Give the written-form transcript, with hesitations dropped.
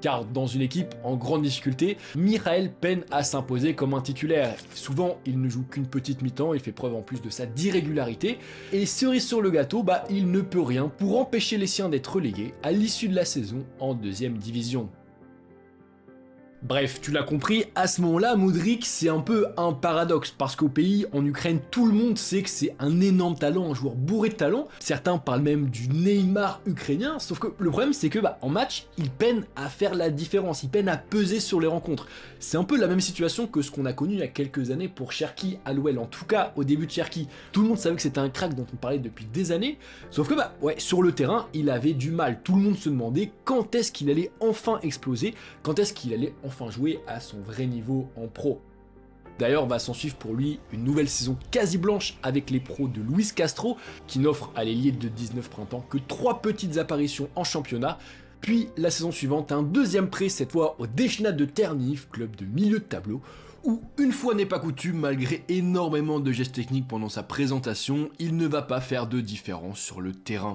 Car dans une équipe en grande difficulté, Mikhaël peine à s'imposer comme un titulaire. Souvent, il ne joue qu'une petite mi-temps, il fait preuve en plus de sa d'irrégularité. Et cerise sur le gâteau, il ne peut rien pour empêcher les siens d'être relégués à l'issue de la saison en deuxième division. Bref, tu l'as compris, à ce moment-là, Modric, c'est un peu un paradoxe, parce qu'au pays, en Ukraine, tout le monde sait que c'est un énorme talent, un joueur bourré de talent. Certains parlent même du Neymar ukrainien, sauf que le problème, c'est que en match, il peine à faire la différence, il peine à peser sur les rencontres. C'est un peu la même situation que ce qu'on a connu il y a quelques années pour Cherki à l'OL, en tout cas au début de Cherki. Tout le monde savait que c'était un crack dont on parlait depuis des années, sauf que sur le terrain, il avait du mal. Tout le monde se demandait quand est-ce qu'il allait enfin exploser, quand est-ce qu'il allait enfin jouer à son vrai niveau en pro. D'ailleurs, va s'en suivre pour lui une nouvelle saison quasi blanche avec les pros de Luis Castro, qui n'offre à l'ailier de 19 printemps que 3 petites apparitions en championnat, puis la saison suivante un deuxième prêt, cette fois au Dechnat de Ternif, club de milieu de tableau, où, une fois n'est pas coutume, malgré énormément de gestes techniques pendant sa présentation, il ne va pas faire de différence sur le terrain.